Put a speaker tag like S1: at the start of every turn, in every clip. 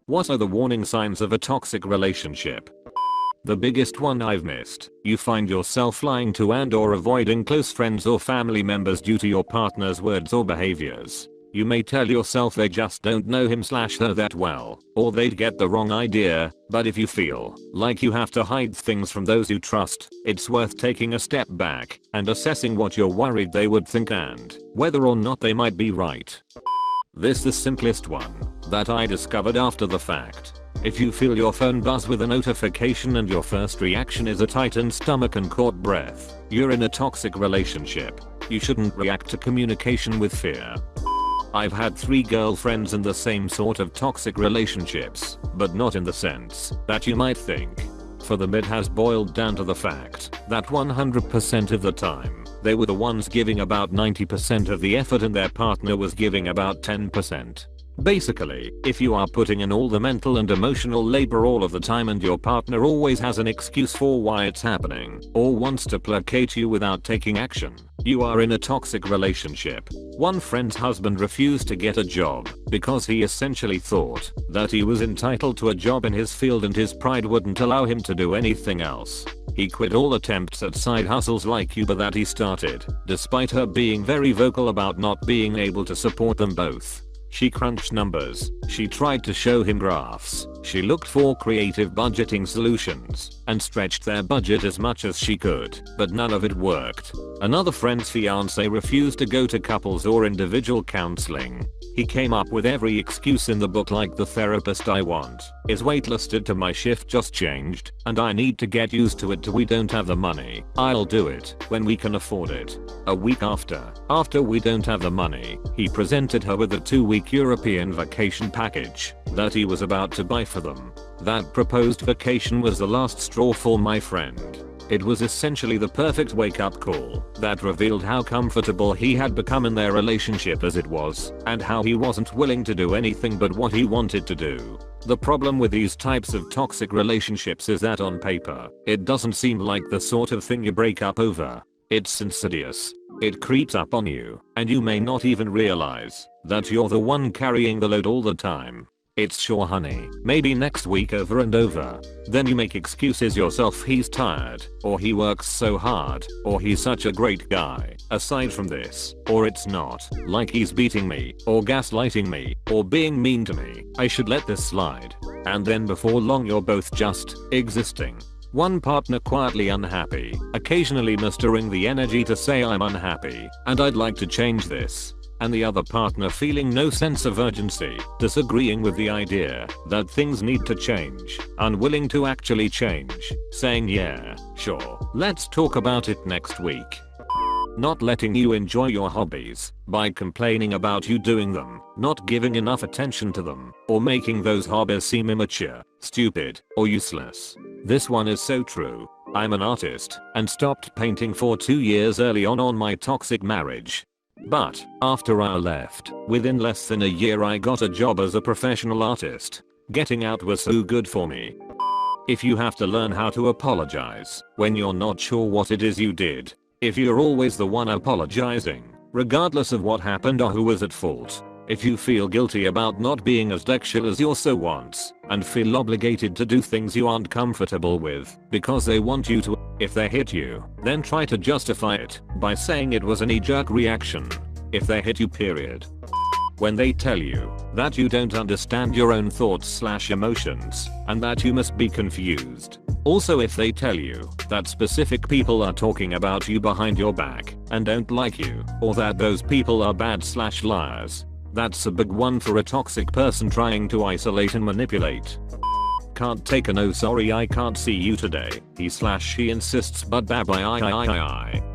S1: What are the warning signs of a toxic relationship? The biggest one I've missed. You find yourself lying to and/or avoiding close friends or family members due to your partner's words or behaviors. You may tell yourself they just don't know him/her that well, or they'd get the wrong idea, but if you feel like you have to hide things from those you trust, it's worth taking a step back and assessing what you're worried they would think and whether or not they might be right. This is the simplest one that I discovered after the fact. If you feel your phone buzz with a notification and your first reaction is a tightened stomach and caught breath, you're in a toxic relationship. You shouldn't react to communication with fear. I've had 3 girlfriends in the same sort of toxic relationships, but not in the sense that you might think. For them it has boiled down to the fact that 100% of the time, they were the ones giving about 90% of the effort and their partner was giving about 10%. Basically, if you are putting in all the mental and emotional labor all of the time and your partner always has an excuse for why it's happening, or wants to placate you without taking action, you are in a toxic relationship. One friend's husband refused to get a job because he essentially thought that he was entitled to a job in his field and his pride wouldn't allow him to do anything else. He quit all attempts at side hustles like Uber that he started, despite her being very vocal about not being able to support them both. She crunched numbers, she tried to show him graphs, she looked for creative budgeting solutions, and stretched their budget as much as she could, but none of it worked. Another friend's fiance refused to go to couples or individual counseling. He came up with every excuse in the book like the therapist I want is waitlisted to my shift just changed, and I need to get used to it till we don't have the money. I'll do it when we can afford it. A week after we don't have the money, he presented her with a 2-week European vacation package that he was about to buy for them. That proposed vacation was the last straw for my friend. It was essentially the perfect wake-up call that revealed how comfortable he had become in their relationship as it was, and how he wasn't willing to do anything but what he wanted to do. The problem with these types of toxic relationships is that on paper, it doesn't seem like the sort of thing you break up over. It's insidious. It creeps up on you, and you may not even realize that you're the one carrying the load all the time. It's sure honey, maybe next week over and over. Then you make excuses yourself, he's tired, or he works so hard, or he's such a great guy. Aside from this, or it's not, like he's beating me, or gaslighting me, or being mean to me, I should let this slide. And then before long you're both just existing. One partner quietly unhappy, occasionally mustering the energy to say I'm unhappy, and I'd like to change this. And the other partner feeling no sense of urgency, disagreeing with the idea that things need to change, unwilling to actually change, saying yeah, sure, let's talk about it next week. Not letting you enjoy your hobbies by complaining about you doing them, not giving enough attention to them, or making those hobbies seem immature, stupid, or useless. This one is so true. I'm an artist and stopped painting for 2 years early on my toxic marriage. But after I left, within less than a year I got a job as a professional artist. Getting out was so good for me. If you have to learn how to apologize when you're not sure what it is you did, if you're always the one apologizing, regardless of what happened or who was at fault, if you feel guilty about not being as sexual as you so wants, and feel obligated to do things you aren't comfortable with because they want you to, if they hit you, then try to justify it by saying it was a knee-jerk reaction. If they hit you, period. When they tell you that you don't understand your own thoughts/emotions and that you must be confused. Also if they tell you that specific people are talking about you behind your back and don't like you, or that those people are bad/liars. That's a big one for a toxic person trying to isolate and manipulate. Can't take a no, sorry I can't see you today, he/she insists, but bye.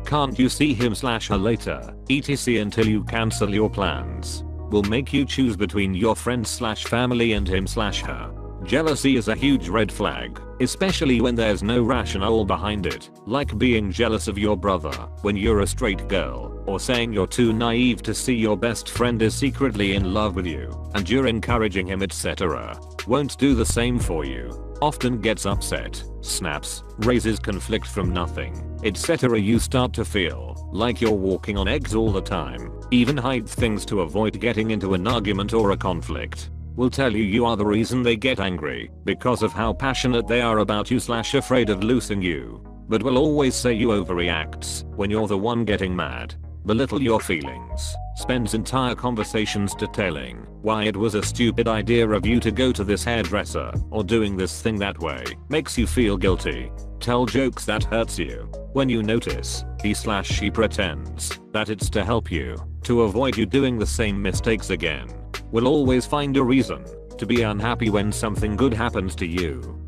S1: Can't you see him/her later, etc. until you cancel your plans. Will make you choose between your friends/family and him/her. Jealousy is a huge red flag, especially when there's no rationale behind it, like being jealous of your brother when you're a straight girl, or saying you're too naive to see your best friend is secretly in love with you, and you're encouraging him, etc. Won't do the same for you, often gets upset, snaps, raises conflict from nothing, etc. You start to feel like you're walking on eggs all the time, even hide things to avoid getting into an argument or a conflict. will tell you are the reason they get angry because of how passionate they are about you / afraid of losing you, but will always say you overreacts when you're the one getting mad, belittle your feelings, spends entire conversations detailing why it was a stupid idea of you to go to this hairdresser or doing this thing that way, makes you feel guilty, tell jokes that hurts you. When you notice he/she pretends that it's to help you, to avoid you doing the same mistakes again, will always find a reason to be unhappy when something good happens to you.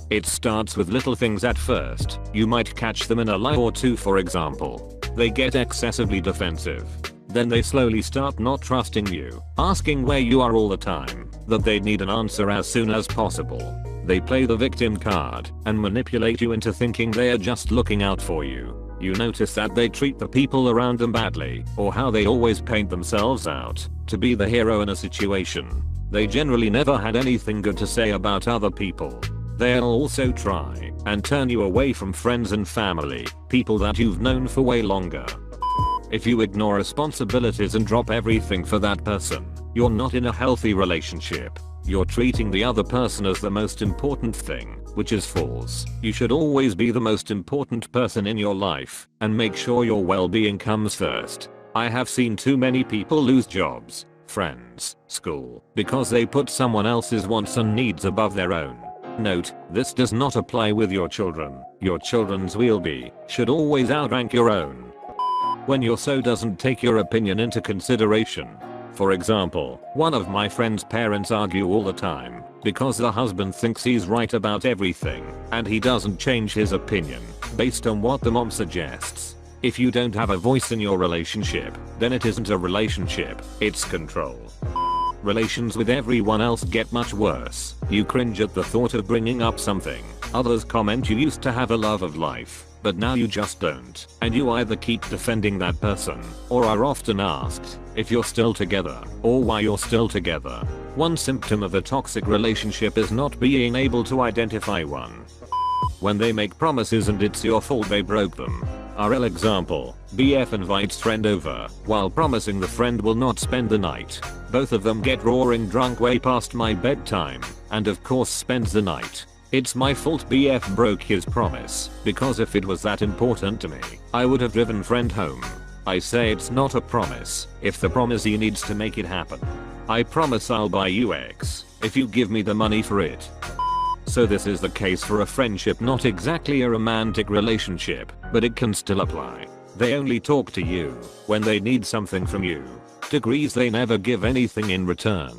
S1: It starts with little things at first. You might catch them in a lie or two, for example. They get excessively defensive. Then they slowly start not trusting you, asking where you are all the time, that they need an answer as soon as possible. They play the victim card and manipulate you into thinking they are just looking out for you. You notice that they treat the people around them badly, or how they always paint themselves out to be the hero in a situation. They generally never had anything good to say about other people. They'll also try and turn you away from friends and family, people that you've known for way longer. If you ignore responsibilities and drop everything for that person, you're not in a healthy relationship. You're treating the other person as the most important thing, which is false. You should always be the most important person in your life and make sure your well-being comes first. I have seen too many people lose jobs, friends, school, because they put someone else's wants and needs above their own. Note, this does not apply with your children. Your children's should always outrank your own. When your so doesn't take your opinion into consideration. For example, one of my friend's parents argue all the time because the husband thinks he's right about everything and he doesn't change his opinion based on what the mom suggests. If you don't have a voice in your relationship, then it isn't a relationship, it's control. Relations with everyone else get much worse. You cringe at the thought of bringing up something. Others comment you used to have a love of life, but now you just don't. And you either keep defending that person, or are often asked if you're still together, or why you're still together. One symptom of a toxic relationship is not being able to identify one. When they make promises and it's your fault they broke them. RL example, BF invites friend over, while promising the friend will not spend the night. Both of them get roaring drunk way past my bedtime, and of course spends the night. It's my fault BF broke his promise, because if it was that important to me, I would have driven friend home. I say it's not a promise, if the promise he needs to make it happen. I promise I'll buy you X, if you give me the money for it. So this is the case for a friendship, not exactly a romantic relationship, but it can still apply. They only talk to you when they need something from you. Degrees they never give anything in return.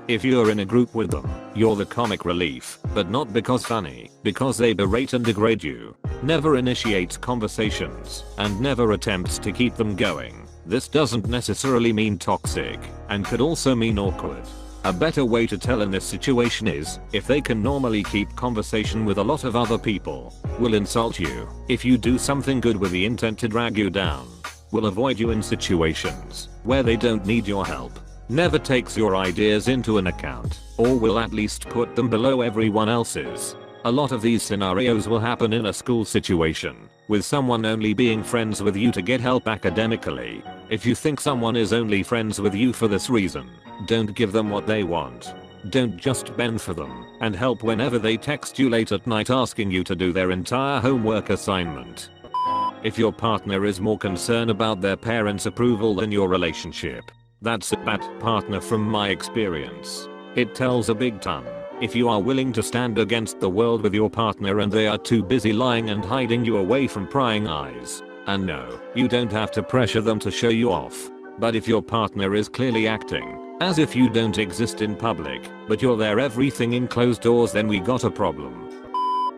S1: If you're in a group with them, you're the comic relief, but not because funny, because they berate and degrade you. Never initiates conversations, and never attempts to keep them going. This doesn't necessarily mean toxic, and could also mean awkward. A better way to tell in this situation is, if they can normally keep conversation with a lot of other people, will insult you if you do something good with the intent to drag you down, will avoid you in situations where they don't need your help, never takes your ideas into an account, or will at least put them below everyone else's. A lot of these scenarios will happen in a school situation, with someone only being friends with you to get help academically. If you think someone is only friends with you for this reason, don't give them what they want. Don't just bend for them and help whenever they text you late at night asking you to do their entire homework assignment. If your partner is more concerned about their parents' approval than your relationship, that's a bad partner from my experience. It tells a big ton. If you are willing to stand against the world with your partner and they are too busy lying and hiding you away from prying eyes. And no, you don't have to pressure them to show you off. But if your partner is clearly acting as if you don't exist in public, but you're there everything in closed doors, then we got a problem.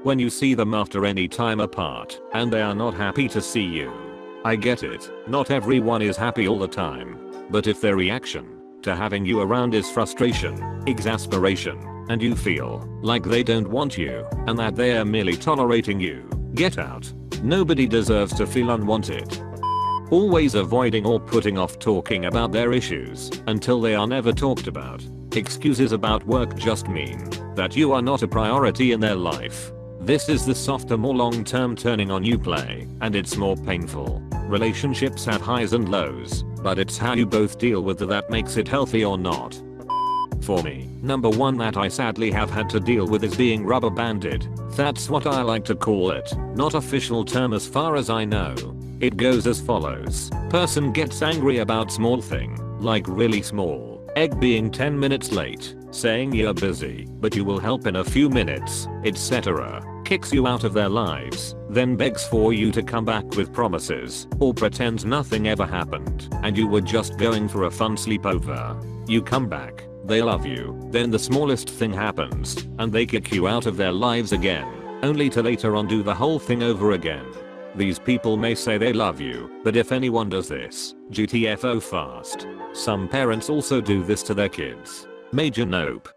S1: When you see them after any time apart and they are not happy to see you. I get it, not everyone is happy all the time. But if their reaction to having you around is frustration, exasperation, and you feel like they don't want you and that they are merely tolerating you, get out. Nobody deserves to feel unwanted. Always avoiding or putting off talking about their issues until they are never talked about. Excuses about work just mean that you are not a priority in their life. This is the softer, more long-term turning on you play, and it's more painful. Relationships have highs and lows, but it's how you both deal with that makes it healthy or not. for me. Number 1 that I sadly have had to deal with is being rubber banded. That's what I like to call it. Not official term as far as I know. It goes as follows. Person gets angry about small thing, like really small. Egg being 10 minutes late, saying you're busy, but you will help in a few minutes, etc. Kicks you out of their lives, then begs for you to come back with promises, or pretends nothing ever happened, and you were just going for a fun sleepover. You come back, they love you, then the smallest thing happens, and they kick you out of their lives again, only to later on do the whole thing over again. These people may say they love you, but if anyone does this, GTFO fast. Some parents also do this to their kids. Major nope.